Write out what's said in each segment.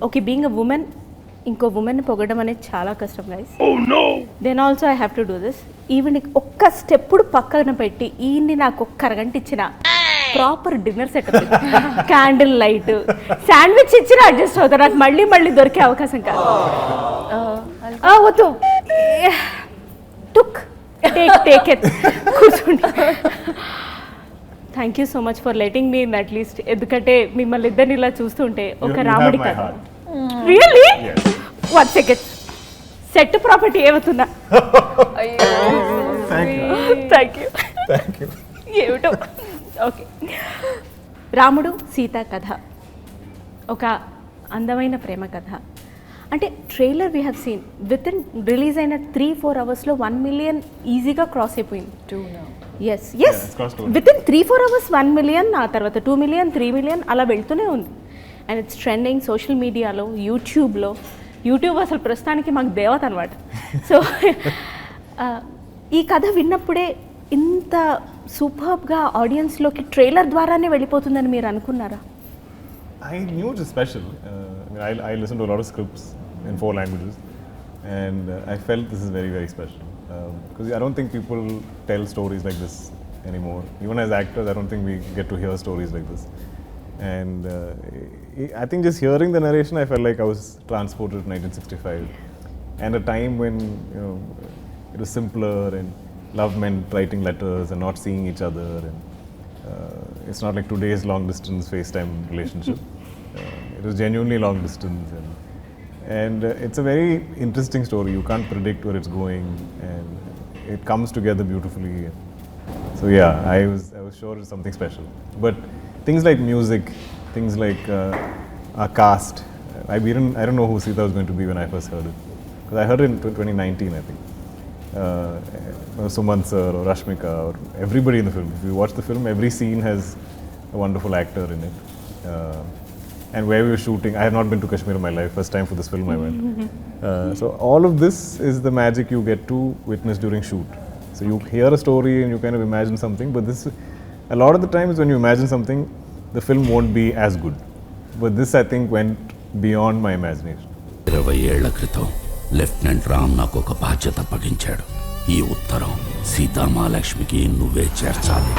Okay being a women ఇంకో ఉమెన్ని పొగడం అనేది చాలా కష్టం guys. Then also I have to do this. Even ఒక్క స్టెప్పుడు పక్కన పెట్టి ఈయన్ని నాకు ఒక్క అరగంట ఇచ్చిన proper dinner set candle light sandwich ఇచ్చిన అడ్జస్ట్ అవుతారు. నాకు మళ్ళీ మళ్ళీ దొరికే అవకాశం కాదు. వద్దు టుక్ టేక్ ఇట్ కూర్చోండి. Thank you so much for letting me in at least. ఎందుకంటే మిమ్మల్ని ఇద్దరిని ఇలా చూస్తుంటే ఒక రాముడి కథ. రియల్లీ 1 సెకండ్ సెట్ ప్రాపర్టీ ఏమవుతుందా? Thank you. ఏమిటో ఓకే. రాముడు సీత కథ ఒక అందమైన ప్రేమ కథ. అంటే trailer we have seen within release అయిన 3-4 అవర్స్లో 1 million ఈజీగా క్రాస్ అయిపోయింది. Yes within 3-4 hours 1 million, ఆ తర్వాత 2 million, 3 million అలా వెళ్తూనే ఉంది. అండ్ ఇట్స్ ట్రెండింగ్ సోషల్ మీడియాలో, యూట్యూబ్ అసలు ప్రస్తుతానికి మాకు దేవత అనమాట. సో ఈ కథ విన్నప్పుడే ఇంత సూపర్బ్గా ఆడియన్స్లోకి ట్రైలర్ ద్వారానే వెళ్ళిపోతుందని మీరు అనుకున్నారా? I knew it was special. I listened to a lot of scripts in 4 languages, and I felt this is very, very special. Because I don't think people tell stories like this anymore. Even as actors, I don't think we get to hear stories like this. And I think just hearing the narration, I felt like I was transported to 1965, and a time when it was simpler and love meant writing letters and not seeing each other, and it's not like today's long distance FaceTime relationship. It was genuinely long distance, and it's a very interesting story. You can't predict where it's going, and it comes together beautifully. So yeah, I was sure it's something special. But things like music, things like our cast, I don't know who Sitha was going to be when I first heard it, because I heard it in 2019, I think. Suman sir or Rashmika or everybody in the film. If you watch the film, every scene has a wonderful actor in it. And where we were shooting, I have not been to Kashmir in my life. First time for this film I went. So all of this is the magic you get to witness during shoot. So you hear a story and you kind of imagine something, but this, a lot of the times when you imagine something, the film won't be as good. But this, I think, went beyond my imagination. 20 ఏళ్ల క్రితం lieutenant Ram నాకు ఒక బాధ్యత అప్పగించాడు. ఈ ఉత్తరం సీతామహాలక్ష్మికి నువ్వే చేర్చాలి.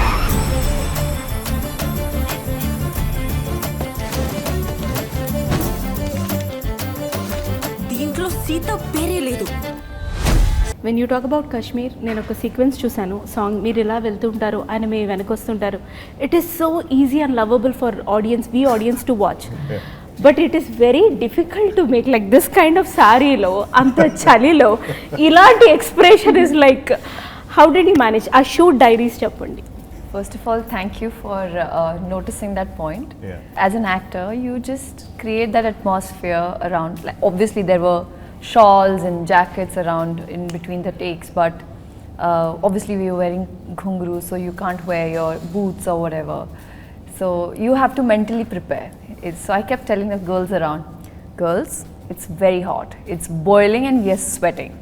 దీంట్లో సీత పేరే లేదు. When you talk about Kashmir, నేను ఒక సీక్వెన్స్ చూశాను. సాంగ్ మీరు ఇలా వెళ్తుంటారు, ఆయన మీ వెనకొస్తుంటారు. It is so easy and lovable for audience to watch. But it is very difficult to make like this kind of సారీలో, అంత చలిలో ఇలాంటి expression is like, how did you manage? ఆ షూట్ డైరీస్ చెప్పండి. First of all, thank you for noticing that point. Yeah. As an actor, you just create that atmosphere around. Like, obviously, there were shawls and jackets around in between the takes, but obviously we were wearing ghungroo, so you can't wear your boots or whatever. So you have to mentally prepare. So I kept telling the girls around, girls, it's very hot. It's boiling and we are sweating.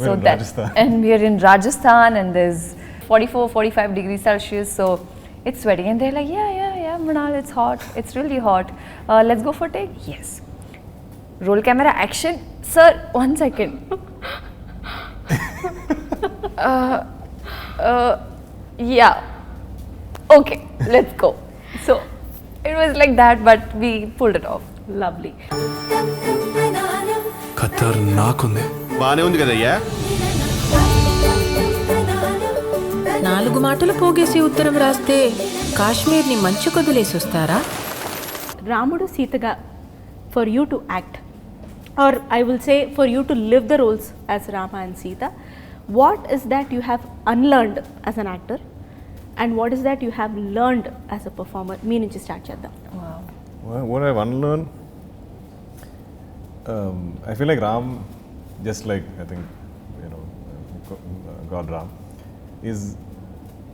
We're in Rajasthan. And we are in Rajasthan, and there's 44-45 degrees Celsius, so it's sweating. And they're like, yeah, Mrunal, it's hot. It's really hot. Let's go for take? Yes. Roll camera, action. Sir, 1 second. Yeah. Okay, let's go. So it was like that, but we pulled it off. Lovely. ఖతర్నాకుంది. బానే ఉంది కదయ్యా. 4 మాటలు పోగేసి ఉత్తరం రాస్తే కాశ్మీర్ని మంచు కొదిలేసి వస్తారా? రాముడు సీతగా for you to act, or I will say for you to live the roles as Rama and Sita, what is that you have unlearned as an actor, and what is that you have learned as a performer? Me nunchi start cheddam. Wow. What I've unlearned, I feel like Ram, just like I think God Ram, is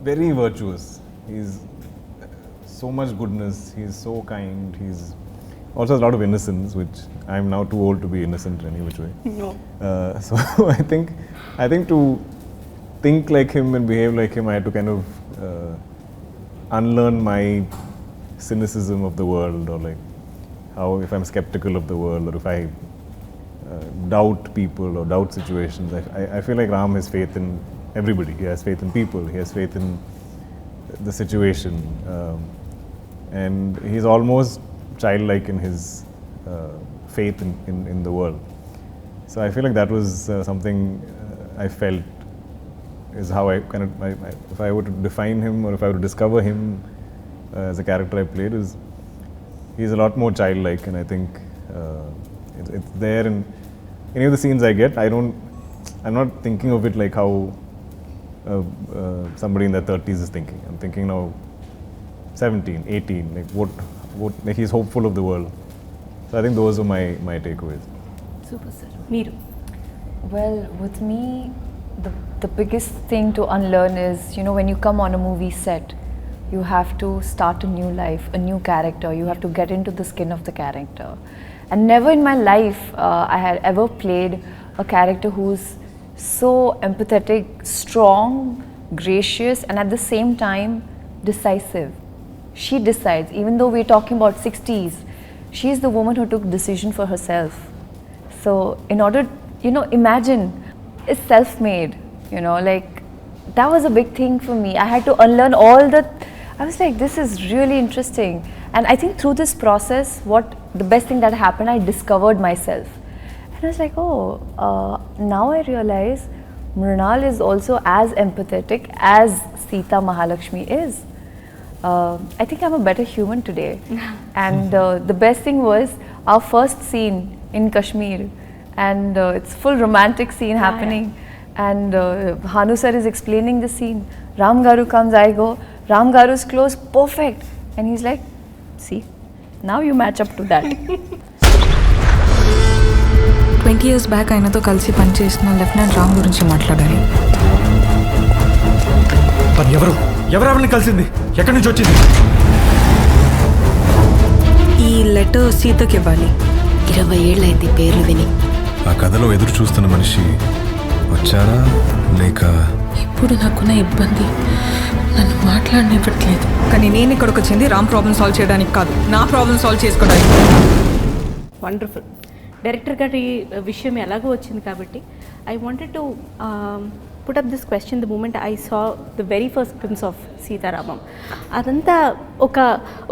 very virtuous. He's so much goodness. He's so kind. He's also has a lot of innocence, which I'm now too old to be innocent in any which way. No. So I think to think like him and behave like him, I had to kind of unlearn my cynicism of the world, or like how if I'm skeptical of the world or if I doubt people or doubt situations, I feel like Ram has faith in everybody. He has faith in people. He has faith in the situation, and he's almost childlike in his faith in the world. So I feel like that was something I felt is how I kind of, if I were to define him or if I were to discover him as a character I played, is he's a lot more childlike, and I think it's there in any of the scenes I get. I'm not thinking of it like how somebody in their 30s is thinking. I'm thinking now 17, 18, like what like he's hopeful of the world. So I think those are my takeaways. Super, sir. Meeru. Well, with me, the biggest thing to unlearn is, when you come on a movie set, you have to start a new life, a new character. You have to get into the skin of the character. And never in my life I had ever played a character who's so empathetic, strong, gracious, and at the same time decisive. She decides, even though we're talking about 60s, she's the woman who took decision for herself. So in order, imagine, it's self-made, like that was a big thing for me. I had to unlearn I was like, this is really interesting. And I think through this process, the best thing that happened, I discovered myself. And I was like, now I realize Mrunal is also as empathetic as Sita Mahalakshmi is. I think I'm a better human today. And the best thing was our first scene in Kashmir, and it's full romantic scene happening. And Hanu sir is explaining the scene. Ram Garu comes, I go, Ram Garu's close, perfect. And he's like, see, now you match up to that. 20 years back ఆయనతో కలిసి పనిచేసిన lieutenant Ram గురించి మాట్లాడాలి. ఎవరు ఆవిడని కలిసింది? ఎక్కడి నుంచి వచ్చింది? ఈ లెటర్ సీతకి ఇవ్వాలి. 20 ఏళ్ళైంది పేర్లు విని. ఆ కథలో ఎదురు చూస్తున్న మనిషి వచ్చారా లేక? ఇప్పుడు నాకున్న ఇబ్బంది నన్ను మాట్లాడనివ్వట్లేదు. కానీ నేను ఇక్కడికి వచ్చింది రామ్ ప్రాబ్లమ్ సాల్వ్ చేయడానికి కాదు, నా ప్రాబ్లమ్ సాల్వ్ చేసుకోవడానికి. వండర్ఫుల్. డైరెక్టర్ గారి విషయం ఎలాగో వచ్చింది కాబట్టి I wanted to put up this question the moment I saw the very first glimpse of Sita Ramam. అదంతా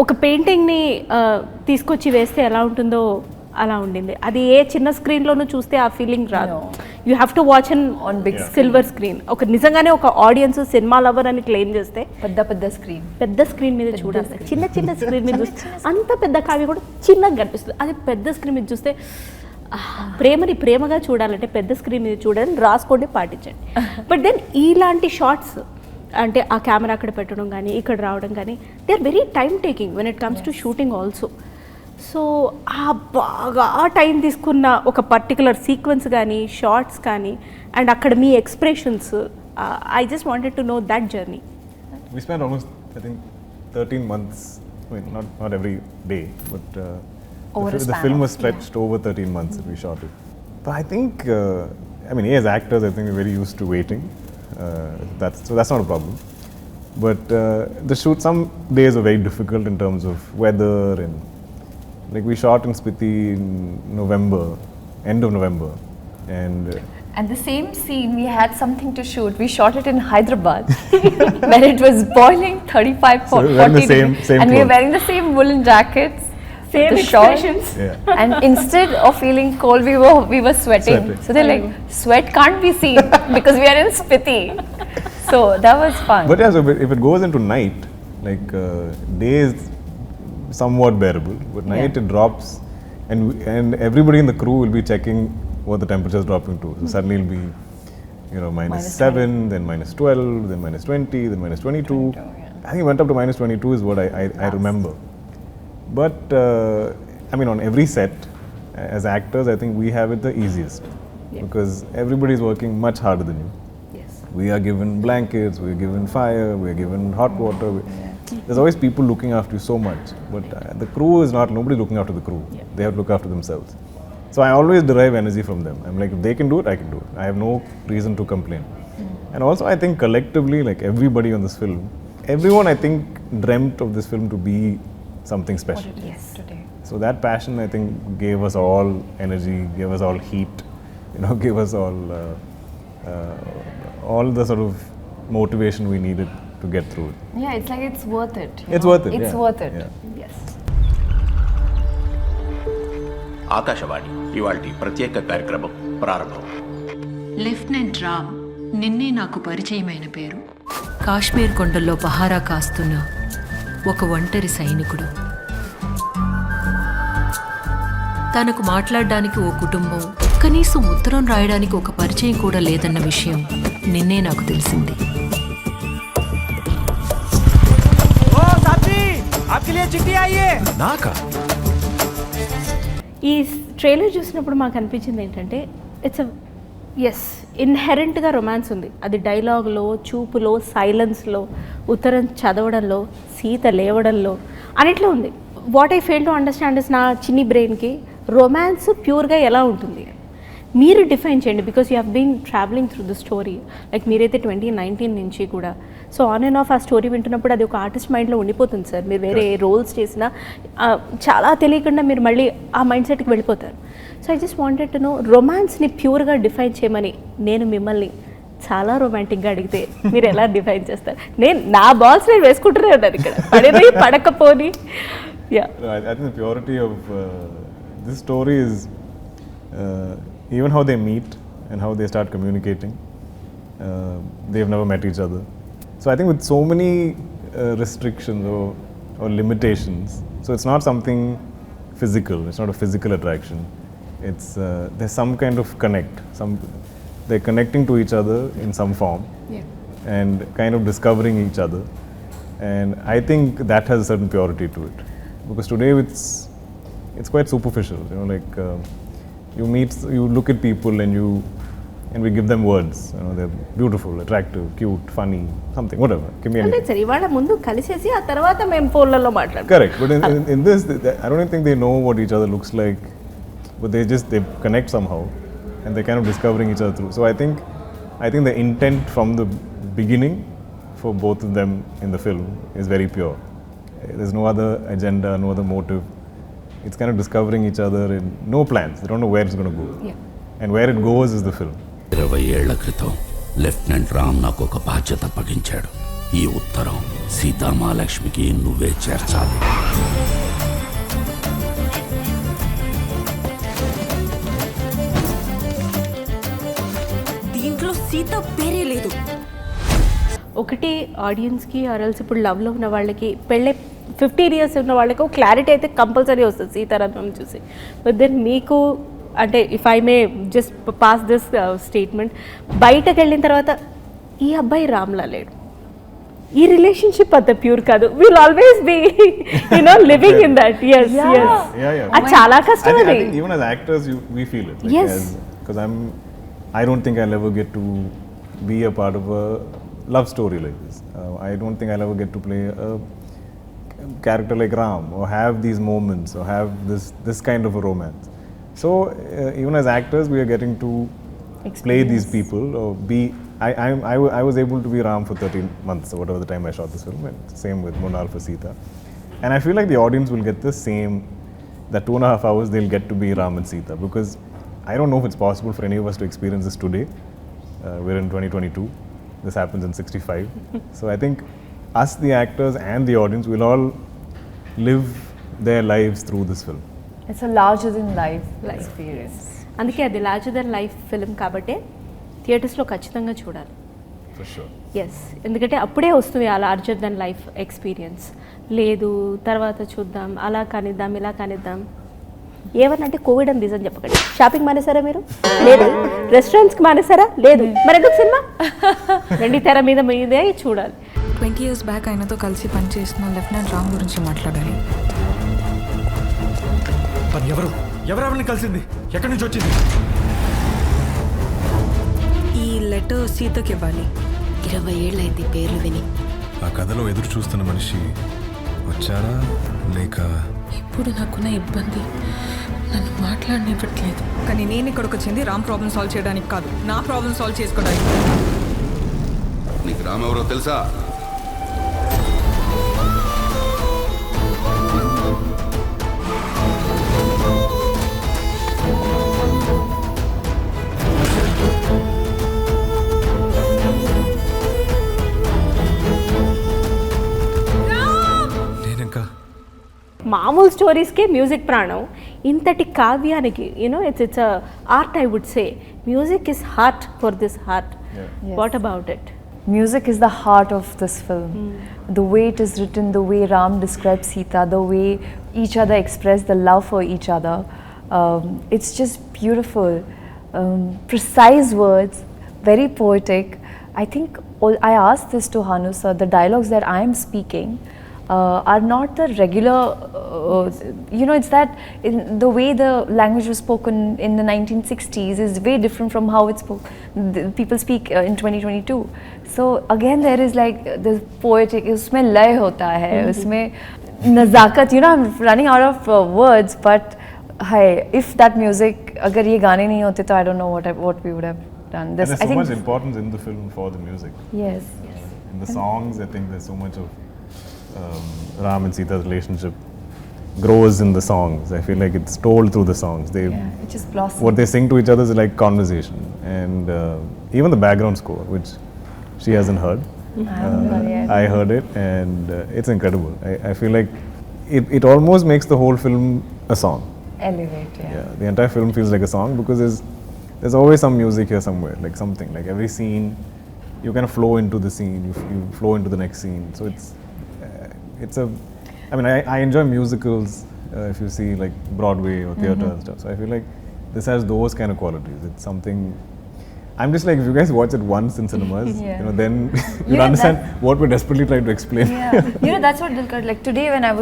ఒక పెయింటింగ్ని తీసుకొచ్చి వేస్తే ఎలా ఉంటుందో అలా ఉండింది. అది ఏ చిన్న స్క్రీన్లోనూ చూస్తే ఆ ఫీలింగ్ రాదు. You have to watch on big silver screen. నిజంగానే ఒక ఆడియన్స్ సినిమా లవర్ అని క్లెయిమ్ చేస్తే పెద్ద స్క్రీన్ మీద చూడాలి. చిన్న స్క్రీన్ మీద చూస్తే అంత పెద్ద కావ్య కూడా చిన్నగా కనిపిస్తుంది. అది పెద్ద స్క్రీన్ మీద చూస్తే ప్రేమని ప్రేమగా చూడాలంటే పెద్ద స్క్రీన్ మీద చూడాలని రాసుకోండి, పాటించండి. బట్ దెన్ ఇలాంటి షార్ట్స్ అంటే ఆ కెమెరా అక్కడ పెట్టడం కానీ ఇక్కడ రావడం కానీ they are very time taking when it comes to shooting also. So బాగా టైం తీసుకున్న ఒక పర్టికులర్ సీక్వెన్స్ కానీ షార్ట్స్ కానీ అండ్ అక్కడ మీ expressions, I just wanted to know that journey. We spent almost, I think, 13 months, I mean, not every day, but the film was stretched over 13 months that we shot it. But I think, as actors, I think we're very used to waiting. That's not a problem. But the shoot, some days are very difficult in terms of weather, and like we shot in Spiti in November, end of November, And the same scene, we had something to shoot. We shot it in Hyderabad, where it was boiling 35, 40 degrees, and we were wearing the same woolen jackets, same expressions. Yeah. And instead of feeling cold, we were sweating. So they're like, sweat can't be seen because we are in Spiti. So that was fun. But yeah, so if it goes into night, like day is somewhat bearable, but night it drops, and everybody in the crew will be checking what the temperature is dropping to. So suddenly it'll be, -7, then -12, then -20, then -22. I think it went up to -22 is what I remember. But on every set, as actors, I think we have it the easiest because everybody is working much harder than you. Yes. We are given blankets, we are given fire, we are given hot water. There's always people looking after you so much, but the crew is not. Nobody looking after the crew. They have to look after themselves. So I always derive energy from them. I'm like, if they can do it, I can do it. I have no reason to complain. And also, I think collectively, like everybody on this film, everyone I think dreamt of this film to be something special. Yes, today. So that passion, I think, gave us all energy, gave us all heat, gave us all the sort of motivation we needed to get through it. Yeah, it's like it's worth it. It's worth it. It's yeah. worth it. Yeah. Yes. Akashvani ఇవాల్టి ప్రత్యేక కార్యక్రమం ప్రారంభం. Lieutenant Ram నిన్నే నాకు పరిచయమైన పేరు. కాశ్మీర్ కొండల్లో పహారా కాస్తున్న ఒక ఒంటరి సైనికుడు. తనకు మాట్లాడడానికి ఓ కుటుంబం, కనీసం ఉత్తరం రాయడానికి ఒక పరిచయం కూడా లేదన్న విషయం నిన్నే నాకు తెలిసింది. ఈ ట్రైలర్ చూసినప్పుడు మాకు అనిపించింది ఏంటంటే ఇట్స్ ఎస్ ఇన్హెరెంట్గా రొమాన్స్ ఉంది. అది డైలాగ్లో, చూపులో, సైలెన్స్లో, ఉత్తరం చదవడంలో, సీత లేవడంలో అన్నిట్లో ఉంది. What I fail to understand is నా చిన్ని బ్రెయిన్కి రొమాన్స్ ప్యూర్గా ఎలా ఉంటుంది మీరు డిఫైన్ చేయండి. Because you have been travelling through the story. Like మీరైతే 2019 నుంచి కూడా సో ఆన్ అండ్ ఆఫ్ ఆ స్టోరీ వింటున్నప్పుడు అది ఒక ఆర్టిస్ట్ మైండ్లో ఉండిపోతుంది సార్. మీరు వేరే రోల్స్ చేసినా చాలా తెలియకుండా మీరు మళ్ళీ ఆ మైండ్ సెట్కి వెళ్ళిపోతారు. So I just wanted to know రొమాన్స్ని ప్యూర్గా డిఫైన్ చేయమని నేను మిమ్మల్ని చాలా రొమాంటిక్గా అడిగితే మీరు ఎలా డిఫైన్ చేస్తారు? నేను నా బాల్స్ నేను వేసుకుంటూనే ఉన్నాను ఇక్కడ, పడిపోయి పడకపోని. Yeah, I think the purity of this story is even how they meet and how they start communicating. They've never met each other. So I think with so many restrictions or limitations, so it's not something physical, it's not a physical attraction. It's there's some kind of connect. They're connecting to each other in some form. Yeah. And kind of discovering each other. And I think that has a certain purity to it. Because today it's quite superficial, like you look at people and we give them words, they're beautiful, attractive, cute, funny, something, whatever, give me anything. సరే ఇవాళ ముందు కలిసేసి ఆ తర్వాత మేము ఫోన్లలో మాట్లాడతాం. Correct, but in this, I don't think they know what each other looks like, but they connect somehow and they're kind of discovering each other through. So I think the intent from the beginning for both of them in the film is very pure. There's no other agenda, no other motive. It's kind of discovering each other and no plans. They don't know where it's going to go. Yeah. And where it goes is the film. 20 ఏళ్ల క్రితం lieutenant Ram నాకు ఒక బాధ్యత అప్పగించాడు. ఈ ఉత్తరం సీతామహాలక్ష్మికి నువ్వే చేర్చాలి. దీంట్లో సీత పేరే లేదు. ఒకటి ఆడియన్స్కి ఆర్ఎల్స్ ఇప్పుడు లవ్లో ఉన్న వాళ్ళకి పెళ్ళే 15 years ఉన్న వాళ్ళకి ఒక క్లారిటీ అయితే కంపల్సరీ వస్తుంది సీతారామం చూసి. బట్ దెన్ మీకు అంటే if I may just pass this statement, బయటకు వెళ్ళిన తర్వాత ఈ అబ్బాయి రామ్లా లేడు, ఈ రిలేషన్షిప్ అంత ప్యూర్ కాదు, will always be living in that. Yes yes, అది చాలా కష్టం. I think even as actors we feel it. Like, yes. Because I don't think I'll ever get to be a part of a love story like this. I don't think I'll ever get to play a character like Ram or have these moments or have this kind of a romance. So even as actors we are getting to play these people or be. I was able to be Ram for 13 months or whatever the time I shot this film, and same with Mrunal for Sitha. And I feel like the audience will get the same, that 2.5 hours they'll get to be Ram and Sitha, because I don't know if it's possible for any of us to experience this today. We're in 2022. This happens in 65. So I think us, the actors and the audience, will all live their lives through this film. It's a larger than life experience. అందుకే అది larger than life film కాబట్టి థియేటర్స్లో ఖచ్చితంగా చూడాలి. For sure. Yes, ఎందుకంటే అప్పుడే వస్తుంది ఆ లార్జర్ దెన్ లైఫ్ ఎక్స్పీరియన్స్. లేదు తర్వాత చూద్దాం, అలా కానిద్దాం, ఇలా కానిద్దాం, ఏమన్నంటే కోవిడ్ అని రీజన్ చెప్పకండి. షాపింగ్ మానేసారా మీరు? లేదు. రెస్టారెంట్స్కి మానేసారా? లేదు. మరి ఎందుకు సినిమా? వెండి తెర మీద మీదే చూడాలి. 20 years బ్యాక్ ఆయనతో కలిసి పనిచేసిన లెఫ్టినెంట్ రామ్ గురించి మాట్లాడాలి. ఎవరెవరిని కలిసింది? ఎక్కడి నుంచి వచ్చింది? ఈ లెటర్ సీతకి ఇవ్వాలి. 20 ఏళ్ళైంది పేర్లు విని. ఆ కథలో ఎదురు చూస్తున్న మనిషి వచ్చారా లేక? ఇప్పుడు నాకున్న ఇబ్బంది నన్ను మాట్లాడనివ్వట్లేదు. కానీ నేను ఇక్కడికి వచ్చింది రామ్ ప్రాబ్లం సాల్వ్ చేయడానికి కాదు, నా ప్రాబ్లం సాల్వ్ చేసుకోవడానికి. నీకు రామ్ ఎవరో తెలుసా? మామూలు స్టోరీస్కే మ్యూజిక్ ప్రాణం. ఇంతటి కావ్యానికి it's a art, I would say. Music is heart for this heart. Yes. What about it? Music is the heart of this film. The way it is written, the way Ram describes Sita, the way each other express the love for each other. It's just beautiful. Precise words, very poetic. I think I asked this to Hanu sir, the dialogues that I am speaking are not the regular, it's that the way the language was spoken in the 1960s is way different from how it's people speak in 2022. So again there is like this poetic, usme lay hota hai, usme nazakat, I'm running out of words, but hi, if that music, agar ye gaane nahi hote to I don't know what we would have done. And there's so much importance in the film for the music. Yes. In the songs, I think there's so much of Ram and Sita's relationship grows in the songs. I feel like it's told through the songs. It just blossoms. What they sing to each other is like conversation, and even the background score, which she hasn't heard. I heard it, and it's incredible. I feel like it almost makes the whole film a song. Elevate, Yeah, the entire film feels like a song because there's always some music here somewhere, like something. Like every scene, you kind of flow into the scene, you flow into the next scene. So I enjoy musicals if you see like Broadway or theatre and stuff. So I feel like this has those kind of qualities. It's something. I'm just like, if you guys watch it once in cinemas, then you'll understand what we're desperately trying to explain. Yeah, that's what Dulqar, like today when I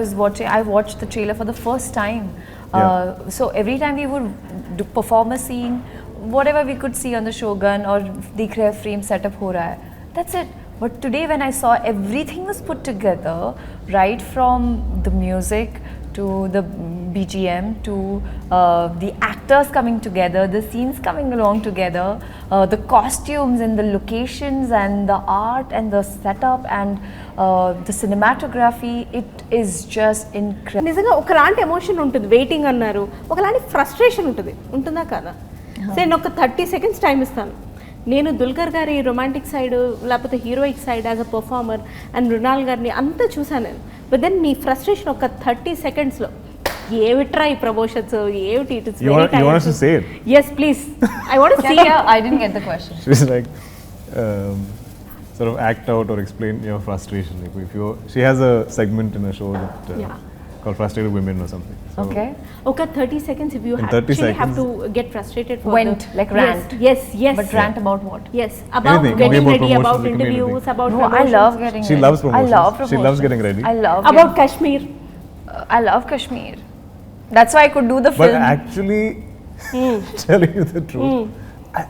watched the trailer for the first time. So every time we would perform a scene, whatever we could see on the Shogun or Dikh Rahe frame setup ho raha hai, that's it. But today when I saw everything was put together, right from the music to the BGM to the actors coming together, the scenes coming along together, the costumes and the locations and the art and the setup and the cinematography, it is just incredible. నిజంగా ఒకలాంటి emotion ఉంటుంది. Waiting అన్నారు, ఒకలాంటి frustration ఉంటుందా కదా? నేను ఒక 30 seconds time ఇస్తాను. నేను దుల్కర్ గారి రొమాంటిక్ సైడ్ లేకపోతే heroic side as a performer and Mrunal గారిని అంతా చూసాను నేను. బట్ దెన్ నీ ఫ్రస్ట్రేషన్ ఒక 30 secondsలో ఏమిట్రా ఈ ప్రమోషన్స్ ఏమిటి? It is very time. You want us to say it? Yes, please. I want to see it. I didn't get the question. She's like sort of act out or explain your frustration. Like she has a segment in a show that called Frustrated Women or something. So Okay, 30 seconds if you in actually 30 have to seconds, get frustrated for Went, like rant. Yes. But rant about what? Yes, about Anything. getting About ready, promotions, about it can be interviews, anything. about No, I promotions. love getting She ready. loves promotions. I love promotions. She loves getting ready. I love About Kashmir. I love Kashmir. That's why I could do the But film. actually, telling you the truth,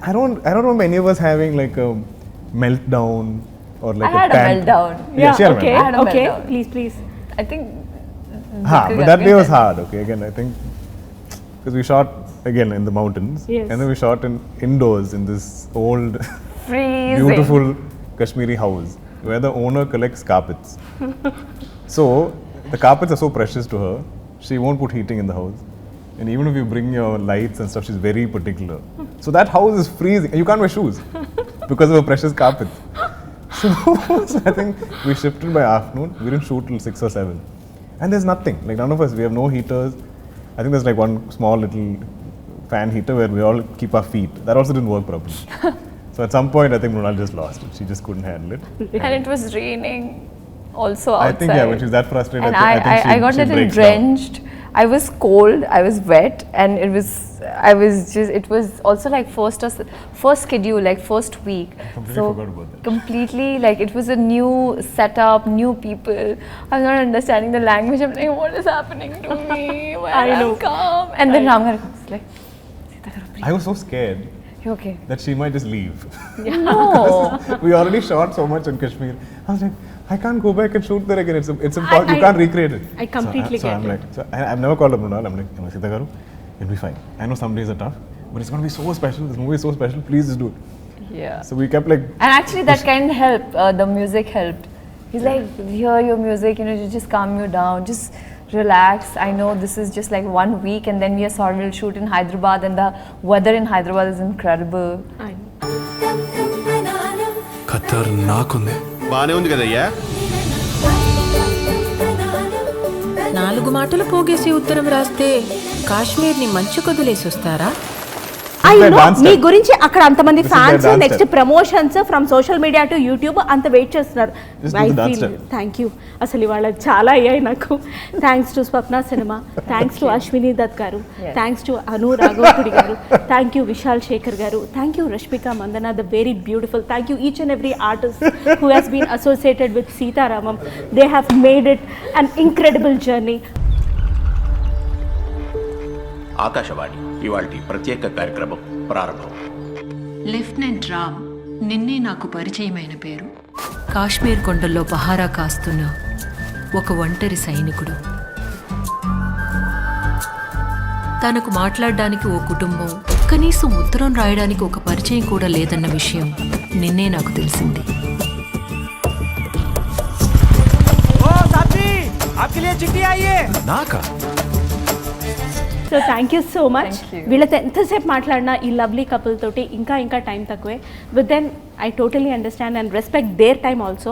I don't remember any of us having like a meltdown or like I had a meltdown. Yeah, she had okay. a meltdown. I had a Okay, meltdown. please. I think. But that day was hard. Okay, again, I think because we shot again in the mountains, Yes. and then we shot indoors in this old, Freezing. beautiful Kashmiri house where the owner collects carpets. So the carpets are so precious to her, she won't put heating in the house. And even if you bring your lights and stuff, she's very particular. So that house is freezing. You can't wear shoes because of her precious carpets. So I think we shifted by afternoon. We didn't shoot till 6 or 7. And there's nothing. Like none of us, we have no heaters. I think there's like one small little fan heater where we all keep our feet. That also didn't work properly. So at some point, I think Mrunal just lost it. She just couldn't handle it. And it was raining also outside. I think, when she's that frustrated, And I think I got she a little breaks drenched. I was cold, I was wet, and it was also like first schedule, like first week. completely forgot about that. Completely, like it was a new setup, new people. I'm not understanding the language. I'm like, what is happening to me? Why I know. calm? And then Ramgar was like, Sitha karo, breathe. I was so scared You okay? that she might just leave. No. We already shot so much in Kashmir. I was like, I can't go back and shoot there again. It's impossible. You can't recreate it. I completely so get I'm it. like, I've never called up Mrunal. I'm like, Sitha garu, it'll be fine. I know some days are tough, but it's going to be so special. This movie is so special. Please just do it. Yeah. So we kept like, And actually that kind of helped, the music helped. He's like, hear your music, you just calm you down, just relax. I know this is just like 1 week and then we'll shoot in Hyderabad and the weather in Hyderabad is incredible. I know. ఖతర్నాక్ ఉంది. బానే ఉంది కదయ్యా. 4 మాటలు పోగేసి ఉత్తరం రాస్తే కాశ్మీర్ని మంచు కొదిలేసి వస్తారా? I their know dance me step. గురించి అక్కడ అంతమంది This is their fans dance next step. Promotions from social media to YouTube అంత వెయిట్ చేస్తున్నారు. Just do the dance step. Thank you. అసలు ఇవాళ చాలా అయ్యాయి నాకు. Thanks to Swapna cinema, thanks to Ashwini Dutt గారు, థ్యాంక్స్ టు అను రాఘవపుడి గారు, థ్యాంక్ యూ విశాల్ శేఖర్ గారు, thank you Rashmika Mandanna the very beautiful, thank you each and every artist who has been associated with Sita Ramam. They have made it an incredible journey. Akashvani ఇవాల్టి ప్రత్యేక కార్యక్రమం ప్రారంభం. Lieutenant Ram నిన్నే నాకు పరిచయమైన పేరు. కాశ్మీర్ కొండల్లో పహారా కాస్తున్న ఒక ఒంటరి సైనికుడు. తనకు మాట్లాడడానికి ఓ కుటుంబం, కనీసం ఉత్తరం రాయడానికి ఒక పరిచయం కూడా లేదన్న విషయం నిన్నే నాకు తెలిసింది. నాకా? So thank you so much. వీళ్ళతో ఎంతసేపు మాట్లాడినా ఈ లవ్లీ కపుల్ తోటి ఇంకా ఇంకా టైం తక్కువే. With then I totally understand and respect their time also.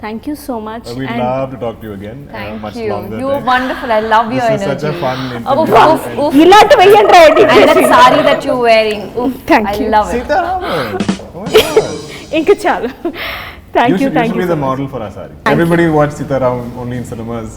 Thank you so much. We'd love to talk to you again. Much Thank you. longer. You are wonderful. I love your This is energy. such a fun Oof, interview. oof, oof. ఇలాంటి వెయ్యండి And that sari that you're wearing. Oof, Thank I you. love it. Sita Raman. Oh my God. ఇంకా చాలు. Thank You you should thank be you. the model for our sari. Everybody watch Sita Raman only in cinemas.